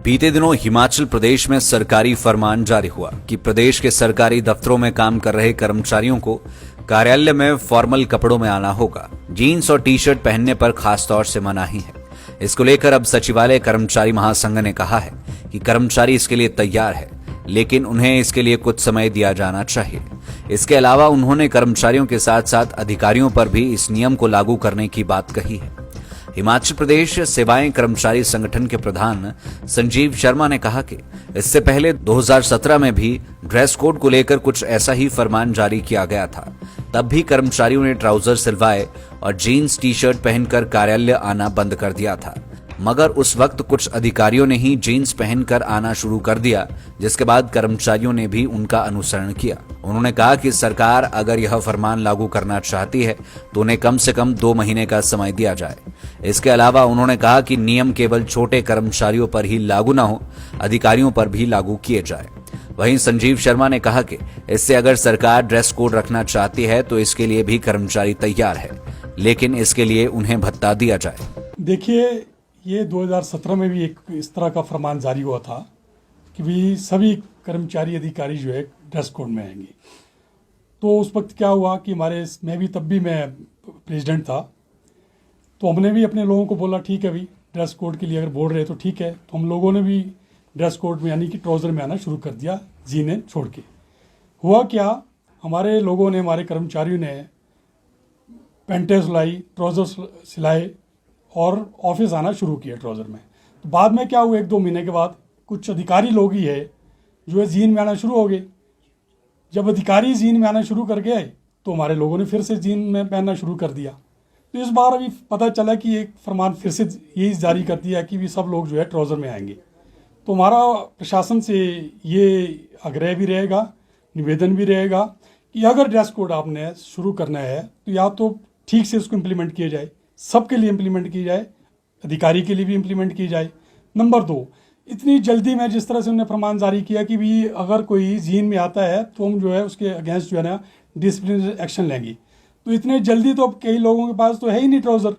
बीते दिनों हिमाचल प्रदेश में सरकारी फरमान जारी हुआ कि प्रदेश के सरकारी दफ्तरों में काम कर रहे कर्मचारियों को कार्यालय में फॉर्मल कपड़ों में आना होगा। जीन्स और टी शर्ट पहनने पर खास तौर से मनाही है। इसको लेकर अब सचिवालय कर्मचारी महासंघ ने कहा है कि कर्मचारी इसके लिए तैयार है, लेकिन उन्हें इसके लिए कुछ समय दिया जाना चाहिए। इसके अलावा उन्होंने कर्मचारियों के साथ साथ अधिकारियों पर भी इस नियम को लागू करने की बात कही है। हिमाचल प्रदेश सेवाएं कर्मचारी संगठन के प्रधान संजीव शर्मा ने कहा कि इससे पहले 2017 में भी ड्रेस कोड को लेकर कुछ ऐसा ही फरमान जारी किया गया था। तब भी कर्मचारियों ने ट्राउजर सिलवाए और जीन्स टी शर्ट पहनकर कार्यालय आना बंद कर दिया था, मगर उस वक्त कुछ अधिकारियों ने ही जीन्स पहनकर आना शुरू कर दिया, जिसके बाद कर्मचारियों ने भी उनका अनुसरण किया। उन्होंने कहा कि सरकार अगर यह फरमान लागू करना चाहती है तो उन्हें कम से कम 2 महीने का समय दिया जाए। इसके अलावा उन्होंने कहा कि नियम केवल छोटे कर्मचारियों पर ही लागू न हो, अधिकारियों पर भी लागू किए जाए। वहीं संजीव शर्मा ने कहा कि इससे अगर सरकार ड्रेस कोड रखना चाहती है तो इसके लिए भी कर्मचारी तैयार है, लेकिन इसके लिए उन्हें भत्ता दिया जाए। देखिए, ये 2017 में भी एक इस तरह का फरमान जारी हुआ था कि भी सभी कर्मचारी अधिकारी जो है ड्रेस कोड में आएंगे। तो उस वक्त क्या हुआ कि तब भी मैं प्रेसिडेंट था, तो हमने भी अपने लोगों को बोला ठीक है भाई, ड्रेस कोड के लिए अगर बोल रहे तो ठीक है। तो हम लोगों ने भी ड्रेस कोड में यानी कि ट्राउज़र में आना शुरू कर दिया, जीने छोड़ के। हुआ क्या, हमारे लोगों ने, हमारे कर्मचारियों ने पैंटें सिलाई, ट्राउज़र सिलाए और ऑफिस आना शुरू किया ट्राउज़र में। तो बाद में क्या हुआ, 1-2 महीने के बाद कुछ अधिकारी लोग ही है जो है जीन में आना शुरू हो गए। जब अधिकारी जीन में आना शुरू कर गए तो हमारे लोगों ने फिर से जीन में पहनना शुरू कर दिया। तो इस बार अभी पता चला कि एक फरमान फिर से यही जारी कर दिया कि भी सब लोग जो है ट्राउज़र में आएंगे। तो हमारा प्रशासन से ये आग्रह भी रहेगा, निवेदन भी रहेगा कि अगर ड्रेस कोड आपने शुरू करना है तो या तो ठीक से उसको इम्प्लीमेंट किया जाए, सबके लिए इम्प्लीमेंट की जाए, अधिकारी के लिए भी इम्प्लीमेंट की जाए। नंबर 2, इतनी जल्दी में जिस तरह से उन्होंने फरमान जारी किया कि भी अगर कोई जीन में आता है तो हम जो है उसके अगेंस्ट जो है ना डिसिप्लिनरी एक्शन लेंगे। तो इतने जल्दी तो अब कई लोगों के पास तो है ही नहीं ट्राउज़र।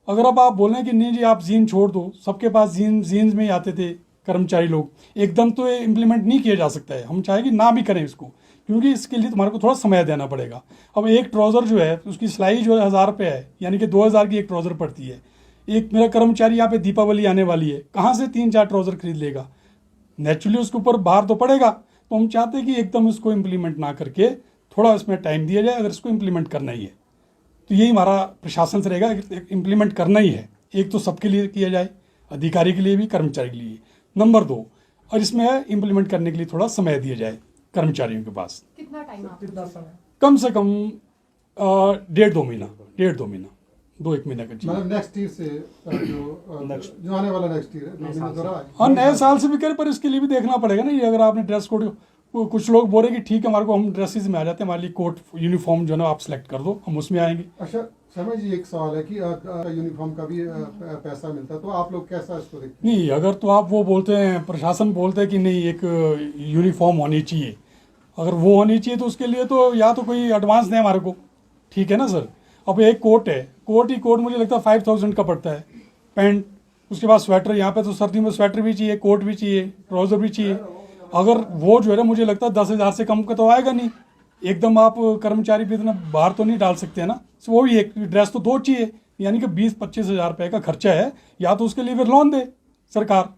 अगर अब आप बोलें कि नहीं जी आप जीन छोड़ दो, सबके पास जीन्स में ही आते थे कर्मचारी लोग, एकदम तो इम्प्लीमेंट नहीं किया जा सकता है। हम चाहें कि ना भी करें इसको, क्योंकि इसके लिए तुम्हारे को थोड़ा समय देना पड़ेगा। अब एक ट्राउज़र जो है उसकी सिलाई जो है 1000 रुपये है, यानी कि 2000 की एक ट्राउज़र पड़ती है। एक मेरा कर्मचारी यहाँ पे दीपावली आने वाली है, कहाँ से 3-4 ट्राउज़र खरीद लेगा? नेचुरली उसके ऊपर बाहर तो पड़ेगा। तो हम चाहते हैं कि एकदम इसको इम्प्लीमेंट ना करके थोड़ा इसमें टाइम दिया जाए, अगर इसको इम्प्लीमेंट करना ही है तो यही हमारा प्रशासन से रहेगा, इम्प्लीमेंट करना ही है। एक तो सबके लिए किया जाए, अधिकारी के लिए भी, कर्मचारी के लिए। नंबर 2, और इसमें इम्प्लीमेंट करने के लिए थोड़ा समय दिया जाए कर्मचारियों के पास। कितना टाइम? कितना समय? कम से कम 1.5-2 महीना, 2-1 महीना का चाहिए। मतलब नेक्स्ट ईयर से जो आने वाला नेक्स्ट ईयर है, हाँ नए साल से भी करें, पर इसके लिए भी देखना पड़ेगा ना। ये अगर आपने ड्रेस कोड, कुछ लोग बोले कि ठीक है हमारे को, हम ड्रेसेस में आ जाते हैं, हमारे लिए कोट यूनिफॉर्म जो है ना आप सेलेक्ट कर दो, हम उसमें आएंगे। अच्छा शर्मा जी, एक सवाल है कि यूनिफॉर्म का भी पैसा मिलता है, तो आप लोग कैसा इसको देखते हैं? नहीं, अगर तो आप वो बोलते हैं, प्रशासन बोलते हैं कि नहीं एक यूनिफॉर्म होनी चाहिए, अगर वो होनी चाहिए तो उसके लिए तो या तो कोई एडवांस दें हमारे को, ठीक है ना सर। अब एक कोट है, कोट मुझे लगता है 5000 का पड़ता है, पैंट, उसके बाद स्वेटर। यहाँ पे तो सर्दी में स्वेटर भी चाहिए, कोट भी चाहिए, ट्राउज़र भी चाहिए। अगर वो जो है ना मुझे लगता है 10,000 से कम का तो आएगा नहीं। एकदम आप कर्मचारी भी इतना बाहर तो नहीं डाल सकते हैं ना। वो भी एक ड्रेस तो 2 चाहिए, यानी कि 20-25 हज़ार रुपये का खर्चा है, या तो उसके लिए फिर लोन दे सरकार।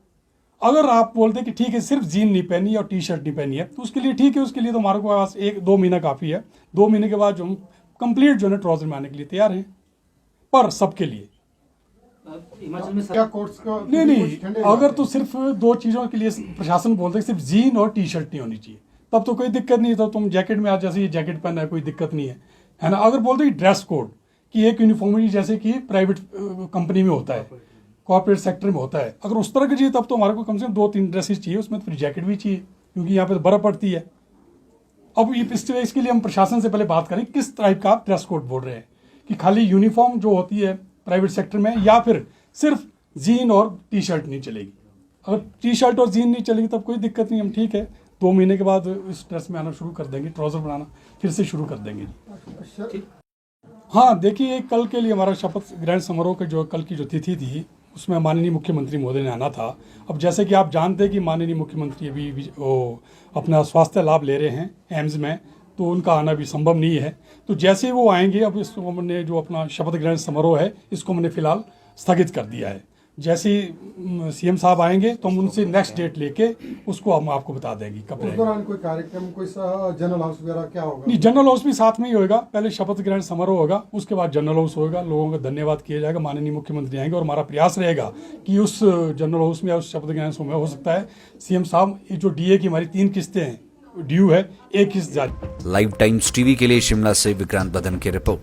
अगर आप बोलते कि ठीक है सिर्फ जीन नहीं पहनी और टी शर्ट नहीं पहनी है तो उसके लिए ठीक है, उसके लिए तो हमारे पास 1-2 महीना काफ़ी है। 2 महीने के बाद जो हम कंप्लीट जो है ट्राउज़र में आने के लिए तैयार हैं, पर सबके लिए। क्या कोर्स का नहीं, अगर तो सिर्फ 2 चीज़ों के लिए प्रशासन बोलते हैं, सिर्फ जीन और टी शर्ट नहीं होनी चाहिए, तब तो कोई दिक्कत नहीं। तो तुम जैकेट में आज जैसे ये जैकेट पहना है, कोई दिक्कत नहीं है ना। अगर बोलते हैं ड्रेस कोड की एक यूनिफॉर्मिटी जैसे कि प्राइवेट कंपनी में होता है, कॉर्पोरेट सेक्टर में होता है, अगर उस तरह की चाहिए तब तो हमारे को कम से कम 2-3 ड्रेसेस चाहिए, उसमें तो फिर जैकेट भी चाहिए, क्योंकि यहाँ पे बर्फ़ पड़ती है। अब इसके लिए हम प्रशासन से पहले बात करें किस टाइप का आप ड्रेस कोड बोल रहे हैं, कि खाली यूनिफॉर्म जो होती है प्राइवेट सेक्टर में, या फिर सिर्फ जीन और टी शर्ट नहीं चलेगी। अगर टी शर्ट और जीन नहीं चलेगी तब कोई दिक्कत नहीं, हम ठीक है 2 महीने के बाद इस ड्रेस में आना शुरू कर देंगे, ट्राउज़र बनाना फिर से शुरू कर देंगे। हाँ देखिए, कल के लिए हमारा शपथ ग्रहण समारोह की जो कल की जो तिथि थी उसमें माननीय मुख्यमंत्री महोदय ने आना था। अब जैसे कि आप जानते हैं कि माननीय मुख्यमंत्री अभी वो अपना स्वास्थ्य लाभ ले रहे हैं एम्स में, तो उनका आना भी संभव नहीं है। तो जैसे ही वो आएंगे, अब इसको हमने जो अपना शपथ ग्रहण समारोह है इसको हमने फिलहाल स्थगित कर दिया है। जैसे ही सीएम साहब आएंगे तो हम उनसे नेक्स्ट डेट लेके उसको हम आपको बता देंगे कब उस रहेगा। दौरान कोई कार्यक्रम, कोई जनरल हाउस वगैरह क्या होगा? नहीं, जनरल हाउस भी साथ में ही होगा। पहले शपथ ग्रहण समारोह होगा, उसके बाद जनरल हाउस होगा। लोगों का धन्यवाद किया जाएगा, माननीय मुख्यमंत्री आएंगे और हमारा प्रयास रहेगा कि उस जनरल हाउस में या उस शपथ ग्रहण समारोह में हो सकता है सीएम साहब ये जो डीए की हमारी 3 किस्तें हैं, ड्यू है, 1 किस्त जारी। लाइव टाइम्स टीवी के लिए शिमला से विक्रांत बदन की रिपोर्ट।